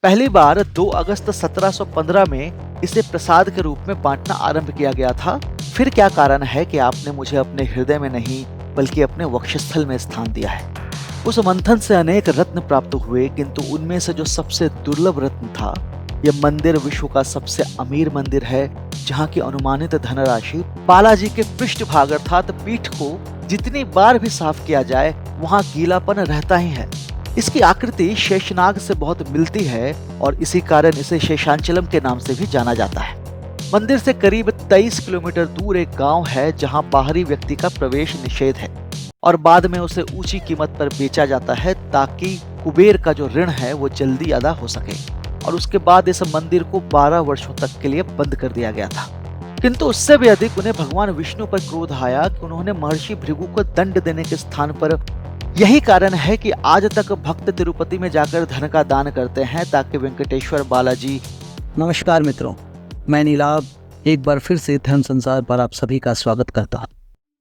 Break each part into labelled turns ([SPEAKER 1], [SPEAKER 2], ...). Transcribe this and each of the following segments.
[SPEAKER 1] पहली बार 2 अगस्त 1715 में इसे प्रसाद के रूप में बांटना आरंभ किया गया था। फिर क्या कारण है कि आपने मुझे अपने हृदय में नहीं बल्कि अपने वक्षस्थल में स्थान दिया है। उस मंथन से अनेक रत्न प्राप्त हुए, किंतु उनमें से जो सबसे दुर्लभ रत्न था, यह मंदिर विश्व का सबसे अमीर मंदिर है, जहाँ की अनुमानित धनराशि बालाजी के पृष्ठभाग अर्थात पीठ को जितनी बार भी साफ किया जाए वहाँ गीलापन रहता ही है। इसकी आकृति शेषनाग से बहुत मिलती है और इसी कारण इसे शेषांचलम के नाम से भी जाना जाता है। मंदिर से करीब 23 किलोमीटर दूर एक गांव है जहां बाहरी व्यक्ति का प्रवेश निषेध है और बाद में उसे ऊंची कीमत पर बेचा जाता है ताकि कुबेर का जो ऋण है वो जल्दी अदा हो सके। और उसके बाद इस मंदिर को 12 वर्षों तक के लिए बंद कर दिया गया था। किंतु उससे भी अधिक उन्हें भगवान विष्णु पर क्रोध आया कि उन्होंने महर्षि भृगु को दंड देने के स्थान पर। यही कारण है कि आज तक भक्त तिरुपति में जाकर धन का दान करते हैं ताकि वेंकटेश्वर बालाजी।
[SPEAKER 2] नमस्कार मित्रों, मैं नीलाभ एक बार फिर से धर्म संसार पर आप सभी का स्वागत करता हूँ।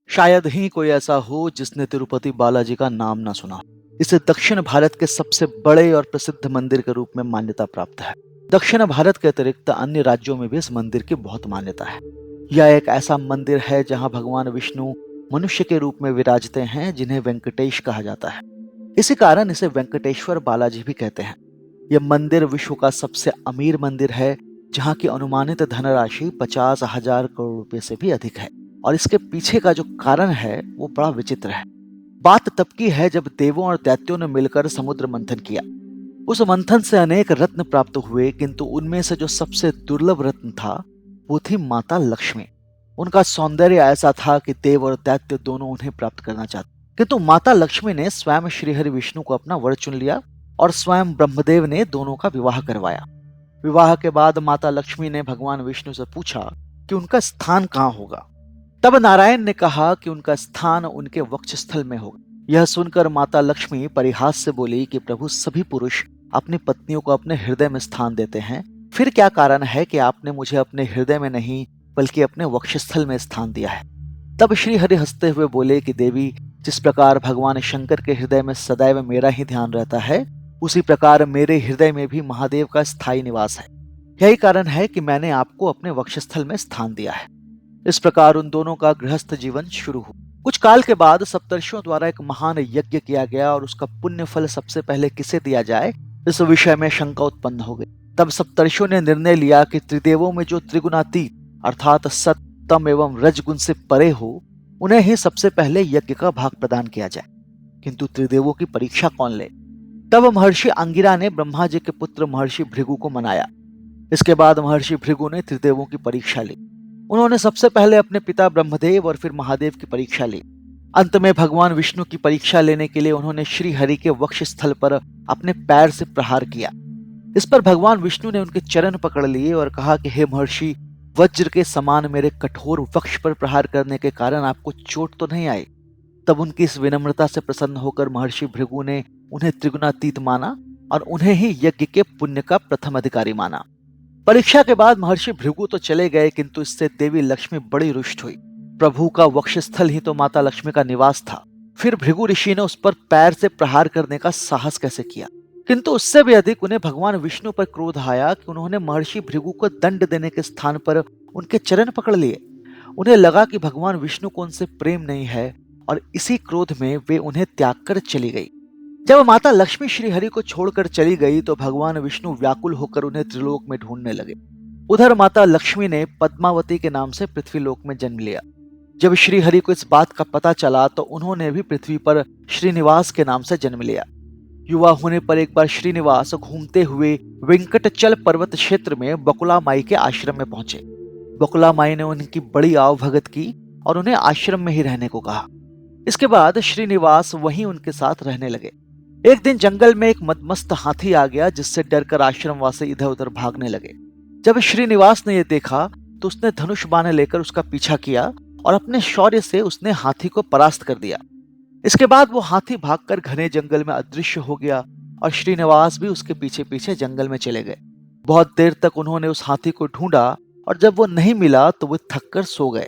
[SPEAKER 1] शायद ही कोई ऐसा हो जिसने तिरुपति बालाजी का नाम ना सुना। इसे दक्षिण भारत के सबसे बड़े और प्रसिद्ध मंदिर के रूप में मान्यता प्राप्त है। दक्षिण भारत के अतिरिक्त अन्य राज्यों में भी इस मंदिर की बहुत मान्यता है। यह एक ऐसा मंदिर है जहां भगवान विष्णु मनुष्य के रूप में विराजते हैं, जिन्हें वेंकटेश कहा जाता है। इसी कारण इसे वेंकटेश्वर बालाजी भी कहते हैं। यह मंदिर विश्व का सबसे अमीर मंदिर है, जहां की अनुमानित धनराशि 50,000 करोड़ रुपए से भी अधिक है। और इसके पीछे का जो कारण है वो बड़ा विचित्र है। बात तब की है जब देवों और दैत्यों ने मिलकर समुद्र मंथन किया। उस मंथन से अनेक रत्न प्राप्त हुए, किंतु उनमें से जो सबसे दुर्लभ रत्न था वो थी माता लक्ष्मी। उनका सौंदर्य ऐसा था कि देव और दैत्य दोनों उन्हें प्राप्त करना चाहते, किंतु माता लक्ष्मी ने स्वयं श्रीहरि विष्णु को अपना वर चुन लिया और स्वयं ब्रह्मदेव ने दोनों का विवाह करवाया। विवाह के बाद माता लक्ष्मी ने भगवान विष्णु से पूछा कि उनका स्थान कहाँ होगा। तब नारायण ने कहा कि उनका स्थान उनके वक्षस्थल में होगा। यह सुनकर माता लक्ष्मी परिहास से बोली कि प्रभु, सभी पुरुष अपनी पत्नियों को अपने हृदय में स्थान देते हैं, फिर क्या कारण है कि आपने मुझे अपने हृदय में नहीं बल्कि अपने वक्षस्थल में स्थान दिया है। तब श्री हरि हंसते हुए बोले कि देवी, जिस प्रकार भगवान शंकर के हृदय में सदैव मेरा ही ध्यान रहता है, उसी प्रकार मेरे हृदय में भी महादेव का स्थायी निवास है। यही कारण है कि मैंने आपको अपने वक्षस्थल में स्थान दिया है। इस प्रकार उन दोनों का गृहस्थ जीवन शुरू हुआ। कुछ काल के बाद सप्तर्षियों द्वारा एक महान यज्ञ किया गया और उसका पुण्य फल सबसे पहले किसे दिया जाए, इस विषय में शंका उत्पन्न हो गई। तब सप्तर्षियों ने निर्णय लिया कि त्रिदेवों में जो त्रिगुणातीत अर्थात सत्य, तम एवं रजगुण से परे हो, उन्हें ही सबसे पहले यज्ञ का भाग प्रदान किया जाए। किंतु त्रिदेवों की परीक्षा कौन ले? तब महर्षि अंगिरा ने ब्रह्मा जी के पुत्र महर्षि भृगु को मनाया। इसके बाद महर्षि भृगु ने त्रिदेवों की परीक्षा ली। उन्होंने सबसे पहले अपने पिता ब्रह्मदेव और फिर महादेव की परीक्षा ली। अंत में भगवान विष्णु की परीक्षा लेने के लिए उन्होंने श्री हरि के वक्ष स्थल पर अपने पैर से प्रहार किया। इस पर भगवान विष्णु ने उनके चरण पकड़ लिए और कहा कि हे महर्षि, वज्र के समान मेरे कठोर वक्ष पर प्रहार करने के कारण आपको चोट तो नहीं आई। तब उनकी इस विनम्रता से प्रसन्न होकर महर्षि भृगु ने उन्हें त्रिगुणातीत माना और उन्हें ही यज्ञ के पुण्य का प्रथम अधिकारी माना। परीक्षा के बाद महर्षि भृगु तो चले गए, किंतु इससे देवी लक्ष्मी बड़ी रुष्ट हुई। प्रभु का वक्षस्थल ही तो माता लक्ष्मी का निवास था, फिर भृगु ऋषि ने उस पर पैर से प्रहार करने का साहस कैसे किया। किंतु उससे भी अधिक उन्हें भगवान विष्णु पर क्रोध आया कि उन्होंने महर्षि भृगु को दंड देने के स्थान पर उनके चरण पकड़ लिए। उन्हें लगा कि भगवान विष्णु को उनसे प्रेम नहीं है और इसी क्रोध में वे उन्हें त्याग कर चली गई। जब माता लक्ष्मी श्री हरि को छोड़कर चली गई तो भगवान विष्णु व्याकुल होकर उन्हें त्रिलोक में ढूंढने लगे। उधर माता लक्ष्मी ने पद्मावती के नाम से पृथ्वीलोक में जन्म लिया। जब श्री हरि को इस बात का पता चला तो उन्होंने भी पृथ्वी पर श्रीनिवास के नाम से जन्म लिया। युवा होने पर एक बार श्रीनिवास घूमते हुए वेंकटचल पर्वत क्षेत्र में बकुला माई के आश्रम में पहुंचे। बकुला माई ने उनकी बड़ी आवभगत की और उन्हें आश्रम में ही रहने को कहा। इसके बाद श्रीनिवास वहीं उनके साथ रहने लगे। एक दिन जंगल में एक मदमस्त हाथी आ गया, जिससे डरकर आश्रमवासी इधर उधर भागने लगे। जब श्रीनिवास ने यह देखा तो उसने धनुष बाण लेकर उसका पीछा किया और अपने शौर्य से उसने हाथी को परास्त कर दिया। इसके बाद वो हाथी भागकर घने जंगल में अदृश्य हो गया और श्रीनिवास भी उसके पीछे पीछे जंगल में चले गए। बहुत देर तक उन्होंने उस हाथी को ढूंढा और जब वो नहीं मिला तो वो थककर सो गए।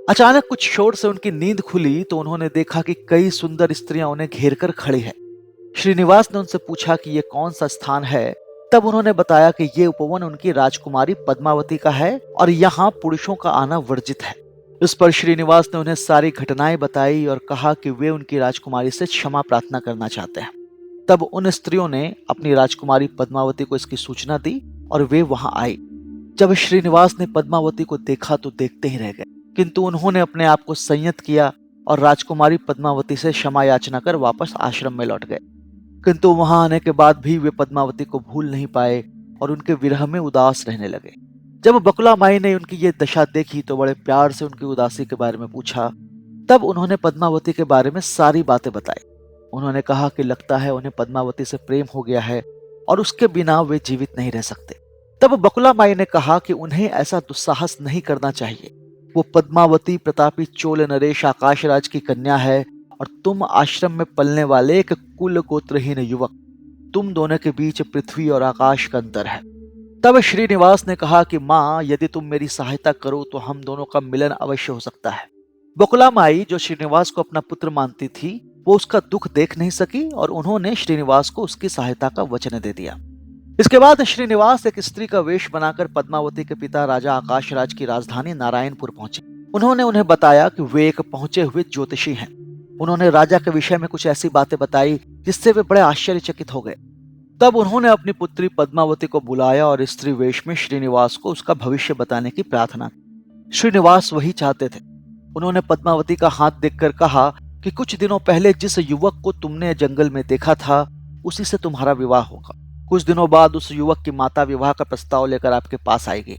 [SPEAKER 1] अचानक कुछ शोर से उनकी नींद खुली तो उन्होंने देखा कि कई सुंदर स्त्रियां उन्हें घेर कर खड़ी है। श्रीनिवास ने उनसे पूछा कि ये कौन सा स्थान है तब उन्होंने बताया कि ये उपवन उनकी राजकुमारी पद्मावती का है और यहाँ पुरुषों का आना वर्जित है। इस पर श्रीनिवास ने उन्हें सारी घटनाएं बताई और कहा कि वे उनकी राजकुमारी से क्षमा प्रार्थना करना चाहते हैं। तब उन स्त्रियों ने अपनी राजकुमारी पद्मावती को इसकी सूचना दी और वे वहां आई। जब श्रीनिवास ने पद्मावती को देखा तो देखते ही रह गए, किंतु उन्होंने अपने आप को संयत किया और राजकुमारी पद्मावती से क्षमा याचना कर वापस आश्रम में लौट गए। किंतु वहां आने के बाद भी वे पद्मावती को भूल नहीं पाए और उनके विरह में उदास रहने लगे। जब बकुला माई ने उनकी ये दशा देखी तो बड़े प्यार से उनकी उदासी के बारे में पूछा। तब उन्होंने पद्मावती के बारे में सारी बातें बताई। उन्होंने कहा कि लगता है उन्हें पद्मावती से प्रेम हो गया है और उसके बिना वे जीवित नहीं रह सकते। तब बकुला माई ने कहा कि उन्हें ऐसा दुस्साहस नहीं करना चाहिए। वो पद्मावती प्रतापी चोल नरेश आकाशराज की कन्या है और तुम आश्रम में पलने वाले एक कुल गोत्रहीन युवक। तुम दोनों के बीच पृथ्वी और आकाश का अंतर है। तब श्रीनिवास ने कहा कि माँ, यदि तुम मेरी सहायता करो तो हम दोनों का मिलन अवश्य हो सकता है। बकुला माई, जो श्रीनिवास को अपना पुत्र मानती थी, वो उसका दुख देख नहीं सकी और उन्होंने श्रीनिवास को उसकी सहायता का वचन दे दिया। इसके बाद श्रीनिवास एक स्त्री का वेश बनाकर पद्मावती के पिता राजा आकाशराज की राजधानी नारायणपुर पहुंचे। उन्होंने उन्हें बताया कि वे एक पहुंचे हुए ज्योतिषी हैं। उन्होंने राजा के विषय में कुछ ऐसी बातें बताई जिससे वे बड़े आश्चर्यचकित हो गए। तब उन्होंने अपनी पुत्री पद्मावती को बुलाया और स्त्री वेश में श्रीनिवास को उसका भविष्य बताने की प्रार्थना की। श्रीनिवास वही चाहते थे। उन्होंने पद्मावती का हाथ देखकर कहा कि कुछ दिनों पहले जिस युवक को तुमने जंगल में देखा था, उसी से तुम्हारा विवाह होगा। कुछ दिनों बाद उस युवक की माता विवाह का प्रस्ताव लेकर आपके पास आएगी।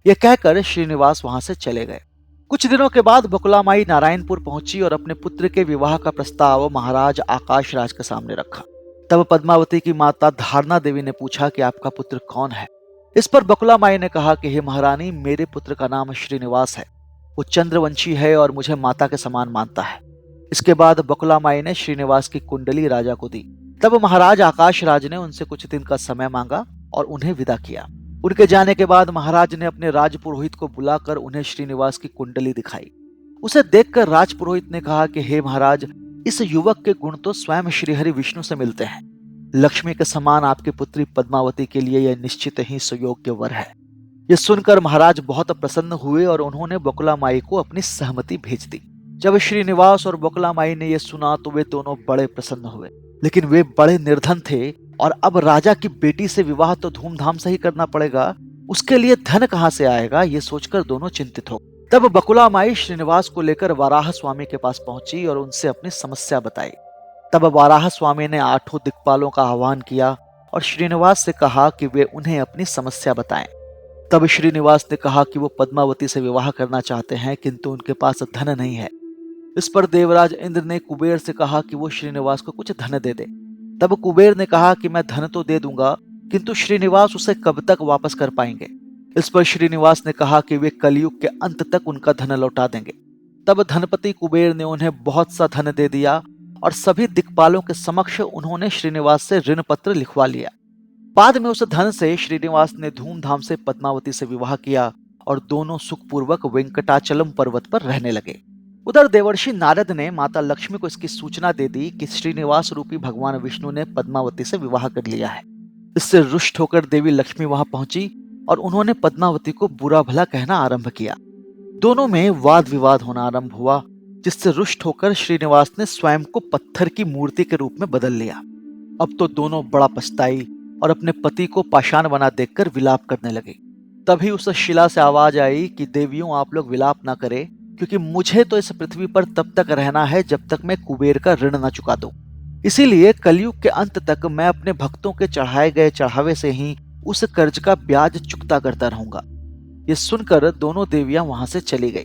[SPEAKER 1] यह कहकर श्रीनिवास वहां से चले गए। कुछ दिनों के बाद बकुला माई नारायणपुर पहुंची और अपने पुत्र के विवाह का प्रस्ताव महाराज आकाशराज के सामने रखा। तब पद्मावती की माता धारणा देवी ने पूछा कि आपका पुत्र कौन है। इस पर बकुला माई ने कहा कि हे महारानी, मेरे पुत्र का नाम श्रीनिवास है। वो चंद्रवंशी है और मुझे माता के समान मानता है। इसके बाद बकुला माई ने श्रीनिवास की कुंडली राजा को दी। तब महाराज आकाशराज ने उनसे कुछ दिन का समय मांगा और उन्हें विदा किया। उनके जाने के बाद महाराज ने अपने राजपुरोहित को बुलाकर उन्हें श्रीनिवास की कुंडली दिखाई। उसे देखकर राजपुरोहित ने कहा कि हे महाराज, इस युवक के गुण तो स्वयं श्रीहरि विष्णु से मिलते हैं। लक्ष्मी के समान आपकी पुत्री पद्मावती के लिए यह निश्चित ही सुयोग्य वर है। यह सुनकर महाराज बहुत प्रसन्न हुए और उन्होंने बकुला माई को अपनी सहमति भेज दी। जब श्रीनिवास और बकुला माई ने यह सुना तो वे दोनों बड़े प्रसन्न हुए, लेकिन वे बड़े निर्धन थे और अब राजा की बेटी से विवाह तो धूमधाम से ही करना पड़ेगा। उसके लिए धन कहां से आएगा, ये सोचकर दोनों चिंतित हो। तब बकुला माई श्रीनिवास को लेकर वाराह स्वामी के पास पहुंची और उनसे अपनी समस्या बताई। तब वाराह स्वामी ने 8 दिक्पालों का आह्वान किया और श्रीनिवास से कहा कि वे उन्हें अपनी समस्या बताएं। तब श्रीनिवास ने कहा कि वो पद्मावती से विवाह करना चाहते हैं, किंतु उनके पास धन नहीं है। इस पर देवराज इंद्र ने कुबेर से कहा कि वो श्रीनिवास को कुछ धन दे दे। तब कुबेर ने कहा कि मैं धन तो दे दूंगा, किंतु श्रीनिवास उसे कब तक वापस कर पाएंगे। इस पर श्रीनिवास ने कहा कि वे कलयुग के अंत तक उनका धन लौटा देंगे। तब धनपति कुबेर ने उन्हें बहुत सा धन दे दिया और सभी दिक्पालों के समक्ष उन्होंने श्रीनिवास से ऋण पत्र लिखवा लिया। बाद में उस धन से श्रीनिवास ने धूमधाम से पद्मावती से विवाह किया और दोनों सुखपूर्वक वेंकटाचलम पर्वत पर रहने लगे। उधर देवर्षि नारद ने माता लक्ष्मी को इसकी सूचना दे दी कि श्रीनिवास रूपी भगवान विष्णु ने पद्मावती से विवाह कर लिया है। इससे रुष्ट होकर देवी लक्ष्मी वहां पहुंची और उन्होंने पद्मावती को बुरा भला कहना आरंभ किया। दोनों में वाद विवाद होना आरंभ हुआ, जिससे रुष्ट होकर श्रीनिवास ने स्वयं को पत्थर की मूर्ति के रूप में बदल लिया। अब तो दोनों बड़ा पछताई और अपने पति को पाषाण बना देखकर विलाप करने लगे। तभी उस शिला से आवाज आई कि देवियों, आप लोग विलाप ना करें, क्योंकि मुझे तो इस पृथ्वी पर तब तक रहना है जब तक मैं कुबेर का ऋण न चुका दूं। इसीलिए कलयुग के अंत तक मैं अपने भक्तों के चढ़ाए गए चढ़ावे से ही उस कर्ज का ब्याज चुकता करता रहूंगा। ये सुनकर दोनों देवियां वहां से चली गई।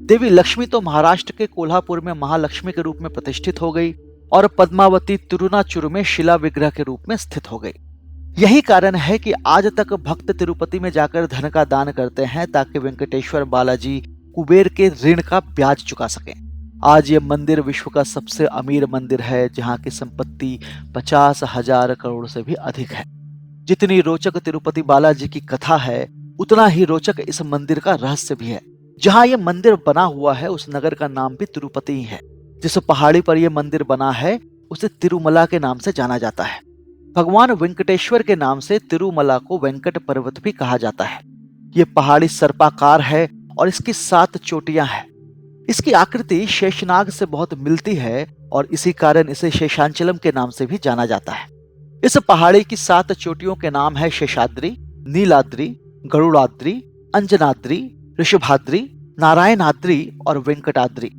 [SPEAKER 1] देवी लक्ष्मी तो महाराष्ट्र के कोल्हापुर में महालक्ष्मी के रूप में प्रतिष्ठित हो गई और पद्मावती तिरुनाचुर में शिला विग्रह के रूप में स्थित हो गई। यही कारण है कि आज तक भक्त तिरुपति में जाकर धन का दान करते हैं, ताकि वेंकटेश्वर बालाजी कुबेर के ऋण का ब्याज चुका सकें। आज ये मंदिर विश्व का सबसे अमीर मंदिर है, जहां की संपत्ति 50,000 करोड़ से भी अधिक है। जितनी रोचक तिरुपति बालाजी की कथा है, उतना ही रोचक इस मंदिर का रहस्य भी है। जहां यह मंदिर बना हुआ है, उस नगर का नाम भी तिरुपति ही है। जिस पहाड़ी पर यह मंदिर बना है, उसे तिरुमला के नाम से जाना जाता है। भगवान वेंकटेश्वर के नाम से तिरुमला को वेंकट पर्वत भी कहा जाता है। ये पहाड़ी सर्पाकार है और इसकी 7 चोटियां हैं। इसकी आकृति शेषनाग से बहुत मिलती है और इसी कारण इसे शेषांचलम के नाम से भी जाना जाता है। इस पहाड़ी की 7 चोटियों के नाम है शेषाद्रि, नीलाद्रि, गरुड़ाद्रि, अंजनाद्रि, ऋषभाद्रि, नारायणाद्रि और वेंकटाद्रि।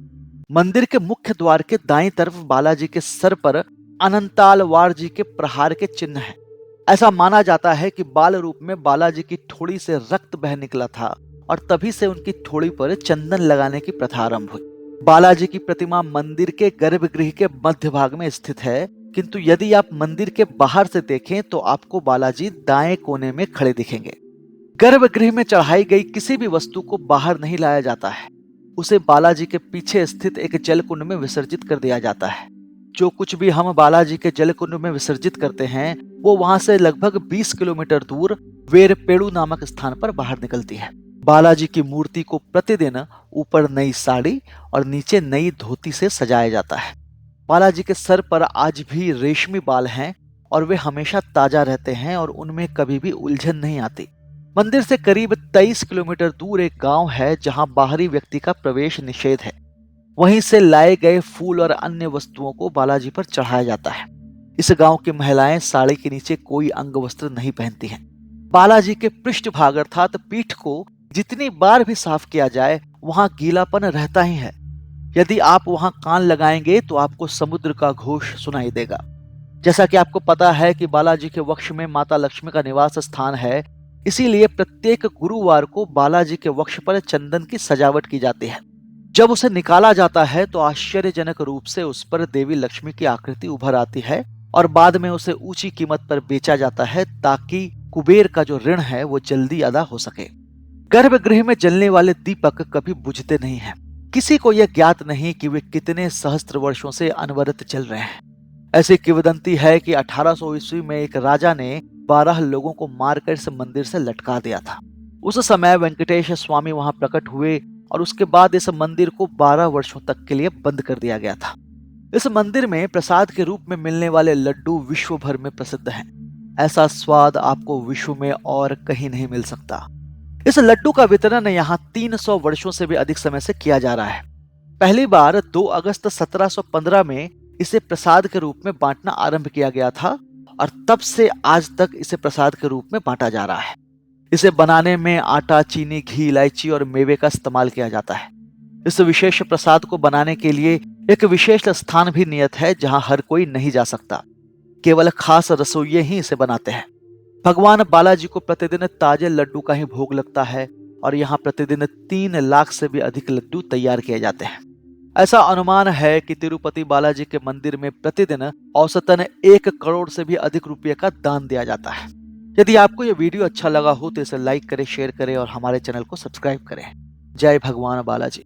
[SPEAKER 1] मंदिर के मुख्य द्वार के दाईं तरफ बालाजी के सर पर अनंतालवार जी के प्रहार के चिन्ह हैं। ऐसा माना जाता है कि बाल रूप में बालाजी की ठोड़ी से रक्त बह निकला था और तभी से उनकी ठोड़ी पर चंदन लगाने की प्रथा आरंभ हुई। बालाजी की प्रतिमा मंदिर के गर्भगृह के मध्य भाग में स्थित है, किंतु यदि आप मंदिर के बाहर से देखें तो आपको बालाजी दाएं कोने में खड़े दिखेंगे। गर्भगृह में चढ़ाई गई किसी भी वस्तु को बाहर नहीं लाया जाता है, उसे बालाजी के पीछे स्थित एक जलकुंड में विसर्जित कर दिया जाता है। जो कुछ भी हम बालाजी के जलकुंड में विसर्जित करते हैं वो वहां से लगभग 20 किलोमीटर दूर वेरपेड़ू नामक स्थान पर बाहर निकलती है। बालाजी की मूर्ति को प्रतिदिन ऊपर नई साड़ी और नीचे नई धोती से सजाया जाता है। बालाजी के सर पर आज भी रेशमी बाल हैं और वे हमेशा ताजा रहते हैं और उनमें कभी भी उलझन नहीं आती। मंदिर से करीब 23 किलोमीटर दूर एक गांव है जहां बाहरी व्यक्ति का प्रवेश निषेध है। वहीं से लाए गए फूल और अन्य वस्तुओं को बालाजी पर चढ़ाया जाता है। इस गांव की महिलाएं साड़ी के नीचे कोई अंग वस्त्र नहीं पहनती हैं। बालाजी के पृष्ठभाग अर्थात पीठ को जितनी बार भी साफ किया जाए वहां गीलापन रहता ही है। यदि आप वहां कान लगाएंगे तो आपको समुद्र का घोष सुनाई देगा। जैसा कि आपको पता है कि बालाजी के वक्ष में माता लक्ष्मी का निवास स्थान है, इसीलिए प्रत्येक गुरुवार को बालाजी के वक्ष पर चंदन की सजावट की जाती है। जब उसे निकाला जाता है तो आश्चर्यजनक रूप से उस पर देवी लक्ष्मी की आकृति उभर आती है और बाद में उसे ऊंची कीमत पर बेचा जाता है ताकि कुबेर का जो ऋण है वो जल्दी अदा हो सके। गर्भगृह में जलने वाले दीपक कभी बुझते नहीं हैं। किसी को यह ज्ञात नहीं कि वे कितने सहस्त्र वर्षों से अनवरत चल रहे हैं। ऐसी किंवदंती है कि 1800 ईस्वी में एक राजा ने 12 लोगों को मारकर इस मंदिर से लटका दिया था। उस समय वेंकटेश स्वामी वहां प्रकट हुए और उसके बाद इस मंदिर को 12 वर्षों तक के लिए बंद कर दिया गया था। इस मंदिर में प्रसाद के रूप में मिलने वाले लड्डू विश्व भर में प्रसिद्ध हैं। ऐसा स्वाद आपको विश्व में और कहीं नहीं मिल सकता। इस लड्डू का वितरण यहाँ 300 वर्षों से भी अधिक समय से किया जा रहा है। पहली बार 2 अगस्त 1715 में इसे प्रसाद के रूप में बांटना आरंभ किया गया था और तब से आज तक इसे प्रसाद के रूप में बांटा जा रहा है। इसे बनाने में आटा, चीनी, घी, इलायची और मेवे का इस्तेमाल किया जाता है। इस विशेष प्रसाद को बनाने के लिए एक विशेष स्थान भी नियत है जहां हर कोई नहीं जा सकता। केवल खास रसोइये ही इसे बनाते हैं। भगवान बालाजी को प्रतिदिन ताजे लड्डू का ही भोग लगता है और यहाँ प्रतिदिन 3 लाख से भी अधिक लड्डू तैयार किए जाते हैं। ऐसा अनुमान है कि तिरुपति बालाजी के मंदिर में प्रतिदिन औसतन 1 करोड़ से भी अधिक रुपये का दान दिया जाता है। यदि आपको यह वीडियो अच्छा लगा हो तो इसे लाइक करें, शेयर करें और हमारे चैनल को सब्सक्राइब करें। जय भगवान बालाजी।